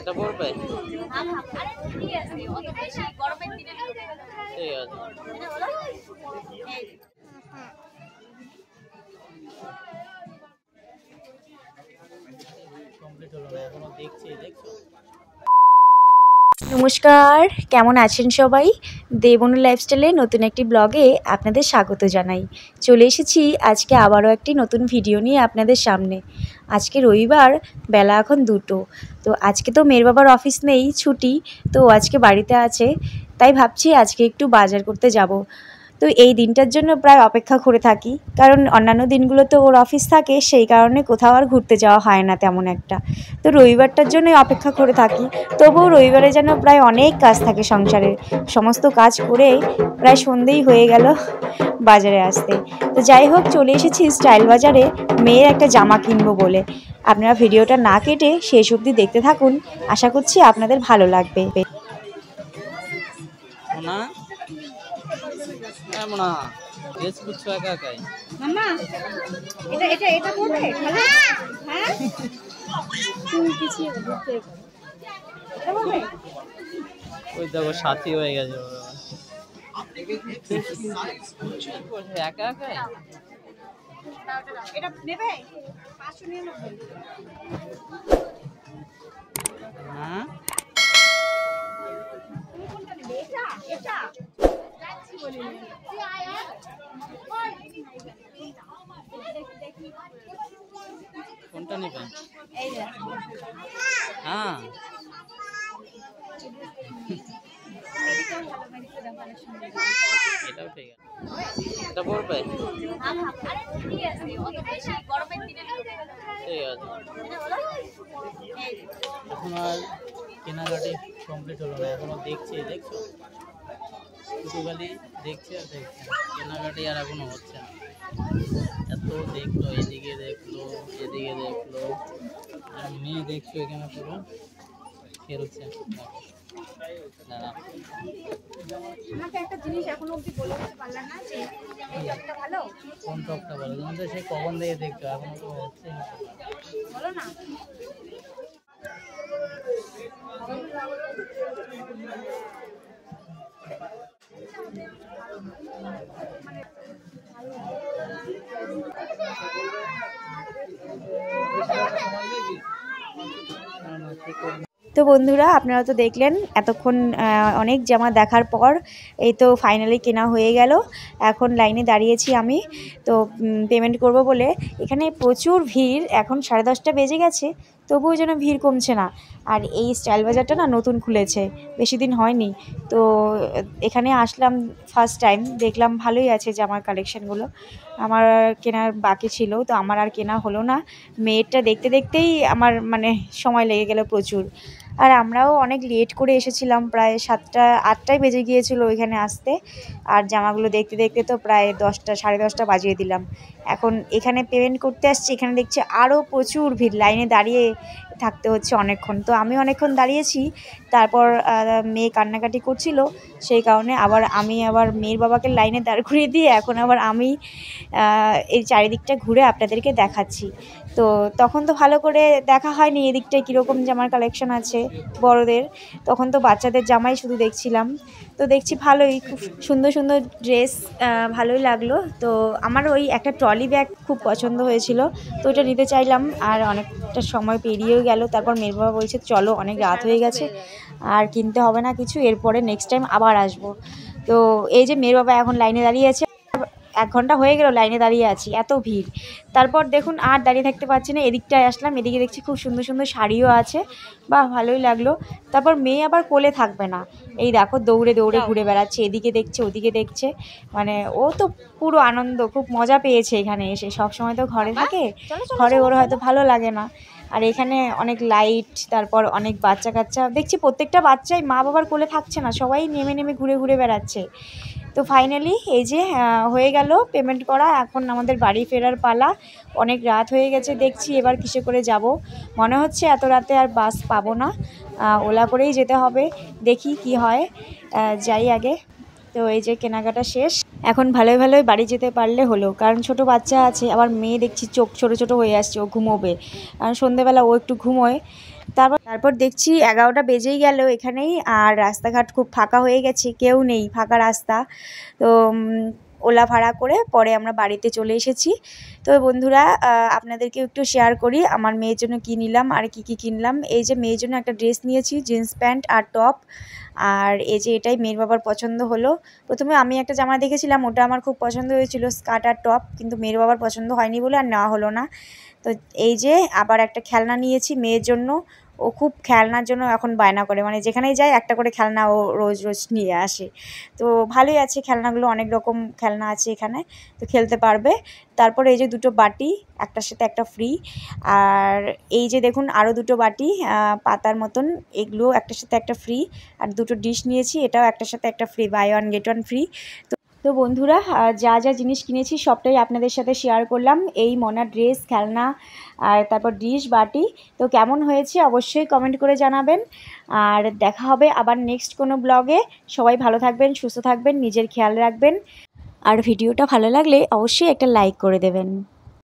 এটা পড়বে ঠিক আছে। কমপ্লিট হলো না এখনো দেখছি দেখছো। নমস্কার, কেমন আছেন সবাই? দেবনু লাইফস্টাইলে নতুন একটি ব্লগে আপনাদের স্বাগত জানাই। চলে এসেছি আজকে আবারও একটি নতুন ভিডিও নিয়ে আপনাদের সামনে। আজকে রবিবার, বেলা এখন 2টো। তো আজকে তো মেয়ের বাবার অফিস নেই, ছুটি, তো আজকে বাড়িতে আছে। তাই ভাবছি আজকে একটু বাজার করতে যাব। তো এই দিনটার জন্য প্রায় অপেক্ষা করে থাকি, কারণ অন্যান্য দিনগুলো তো ওর অফিস থাকে, সেই কারণে কোথাও আর ঘুরতে যাওয়া হয় না তেমন একটা। তো রবিবারটার জন্যই অপেক্ষা করে থাকি। তবুও রবিবারে যেন প্রায় অনেক কাজ থাকে সংসারের, সমস্ত কাজ করে প্রায় সন্ধেই হয়ে গেল বাজারে আসতে। তো যাই হোক, চলে এসেছি স্টাইল বাজারে মেয়ের একটা জামা কিনবো বলে। আপনারা ভিডিওটা না কেটে শেষ অবধি দেখতে থাকুন, আশা করছি আপনাদের ভালো লাগবে। মোনা মোনা ড্রেস করছো একা একাই। মাম্মা এটা এটা এটা পড়বে ভালো? হ্যাঁ তুমি পিছিয়ে ঘুরতে এটা পড়বে? ওই দেখো সাথী হয়ে গেছে একা একাই। এটা নেবে 599। হ্যাঁ তুমি কোনটা নেবে? এটা এটা যাচ্ছি বলি কোনটা নেবে? এই যে হ্যাঁ এটাও ঠিক আছে। এটা পড়বে ঠিক আছে। অত বেশি গরমের দিনে ঠিক আছে। এই এখন আর কেনাকাটি কমপ্লিট হলো না এখনো দেখছি দেখছো। শুধু খালি দেখছি আর দেখছি, কেনাকাটি আর এখনো হচ্ছে না। এত দেখলো, এদিকে দেখলো এদিকে দেখলো, আর মেয়ে দেখছো এখানে পুরো খেলছে। দাঁড়া আমাকে একটা জিনিস এখনো অবধি বলে দিতে পারলাম না যে এই টপটা ভালো, কোন টপটা বলো? তুমি তো সেই কখন থেকে দেখছো, এখনো তো হচ্ছে না। বলো না। তো বন্ধুরা, আপনারা তো দেখলেন এতক্ষণ অনেক জামা দেখার পর এই তো ফাইনালি কেনা হয়ে গেল। এখন লাইনে দাঁড়িয়েছি আমি, তো পেমেন্ট করব বলে। এখানে প্রচুর ভিড়, এখন 10:30 বেজে গেছে, তবুও যেন ভিড় কমছে না। আর এই স্টাইল বাজারটা না নতুন খুলেছে, বেশি দিন হয়নি। তো এখানে আসলাম ফার্স্ট টাইম, দেখলাম ভালোই আছে জামার কালেকশানগুলো। আমার কেনার বাকি ছিল, তো আমার আর কেনা হলো না। মেয়েরটা দেখতে দেখতেই আমার মানে সময় লেগে গেল প্রচুর। আর আমরাও অনেক লেট করে এসেছিলাম, প্রায় 7টা-8টায় বেজে গিয়েছিল ওইখানে আসতে। আর জামাগুলো দেখতে দেখতে তো প্রায় 10টা, 10:30 বাজিয়ে দিলাম। এখন এখানে পেমেন্ট করতে আসছি, এখানে দেখছি আরও প্রচুর ভিড়, লাইনে দাঁড়িয়ে থাকতে হচ্ছে অনেকক্ষণ। তো আমি অনেকক্ষণ দাঁড়িয়েছি, তারপর মেয়ে কান্নাকাটি করছিল, সেই কারণে আমি আবার মেয়ের বাবাকে লাইনে দাঁড় করিয়ে দিয়ে এখন আবার আমি এই চারিদিকটা ঘুরে আপনাদেরকে দেখাচ্ছি। তো তখন তো ভালো করে দেখা হয়নি এদিকটায় কীরকম জামার কালেকশন আছে বড়দের, তখন তো বাচ্চাদের জামাই শুধু দেখছিলাম। তো দেখছি ভালোই, খুব সুন্দর সুন্দর ড্রেস, ভালোই লাগলো। তো আমার ওই একটা ট্রলি ব্যাগ খুব পছন্দ হয়েছিল, তো ওটা নিতে চাইলাম। আর অনেকটা সময় পেরিয়েও গেল, তারপর মেয়ের বাবা বলছে চলো, অনেক রাত হয়ে গেছে, আর কিনতে হবে না কিছু, এরপরে নেক্সট টাইম আবার আসবো। তো এই যে মেয়ের বাবা এখন লাইনে দাঁড়িয়ে আছে, 1 ঘন্টা হয়ে গেল লাইনে দাঁড়িয়ে আছি, এত ভিড়। তারপর দেখুন আর দাঁড়িয়ে থাকতে পারছি না, এদিকটায় আসলাম, এদিকে দেখছি খুব সুন্দর সুন্দর শাড়িও আছে, বাহ ভালোই লাগলো। তারপর মেয়ে আবার কোলে থাকবে না, এই দেখো দৌড়ে দৌড়ে ঘুরে বেড়াচ্ছে, এদিকে দেখছে ওদিকে দেখছে, মানে ও তো পুরো আনন্দ, খুব মজা পেয়েছে এখানে এসে। সব সময় তো ঘরে থাকে, ঘরে ওর হয়তো ভালো লাগে না। আর এখানে অনেক লাইট, তারপর অনেক বাচ্চা কাচ্চা দেখছি, প্রত্যেকটা বাচ্চাই মা বাবার কোলে থাকছে না, সবাই নেমে নেমে ঘুরে ঘুরে বেড়াচ্ছে। তো ফাইনালি এই যে হয়ে গেল পেমেন্ট করা, এখন আমাদের বাড়ি ফেরার পালা। অনেক রাত হয়ে গেছে, দেখছি এবার কিসে করে যাব। মনে হচ্ছে এত রাতে আর বাস পাবো না, ওলা করেই যেতে হবে, দেখি কি হয়, যাই আগে। তো এই যে কেনাকাটা শেষ, এখন ভালোই ভালোই বাড়ি যেতে পারলে হলো, কারণ ছোট বাচ্চা আছে, আবার মেয়ে দেখছি চোখ ছোট ছোট হয়ে আসছে, ও ঘুমোবে, কারণ সন্ধেবেলা ও একটু ঘুমোয়। তারপর দেখছি 11টা বেজেই গেল এখানেই, আর রাস্তাঘাট খুব ফাঁকা হয়ে গেছে, কেউ নেই, ফাঁকা রাস্তা। তো ওলা ভাড়া করে পরে আমরা বাড়িতে চলে এসেছি। তো বন্ধুরা আপনাদেরকে একটু শেয়ার করি আমার মেয়ের জন্য কী নিলাম আর কি কি কিনলাম। এই যে মেয়ের জন্য একটা ড্রেস নিয়েছি, জিন্স প্যান্ট আর টপ। আর এই যে এটাই মেয়ের বাবার পছন্দ হলো। প্রথমে আমি একটা জামা দেখেছিলাম, ওটা আমার খুব পছন্দ হয়েছিল, স্কার্ট আর টপ, কিন্তু মেয়ের বাবার পছন্দ হয়নি বলে আর নেওয়া হলো না। তো এই যে আবার একটা খেলনা নিয়েছি মেয়ের জন্য। ও খুব খেলনার জন্য এখন বায়না করে, মানে যেখানেই যায় একটা করে খেলনা ও রোজ রোজ নিয়ে আসে। তো ভালোই আছে খেলনাগুলো, অনেক রকম খেলনা আছে এখানে, তো খেলতে পারবে। তারপর এই যে দুটো বাটি, একটার সাথে একটা ফ্রি। আর এই যে দেখুন আরও দুটো বাটি পাতার মতন, এগুলো একটার সাথে একটা ফ্রি। আর দুটো ডিশ নিয়েছি, এটাও একটার সাথে একটা free, buy one get one free. তো বন্ধুরা যা যা জিনিস কিনেছি সবটাই আপনাদের সাথে শেয়ার করলাম। এই মনার ড্রেস, খেলনা, আর তারপর ডিশ, বাটি। তো কেমন হয়েছে অবশ্যই কমেন্ট করে জানাবেন। আর দেখা হবে আবার নেক্সট কোনো ব্লগে। সবাই ভালো থাকবেন, সুস্থ থাকবেন, নিজের খেয়াল রাখবেন। আর ভিডিওটা ভালো লাগলে অবশ্যই একটা লাইক করে দেবেন।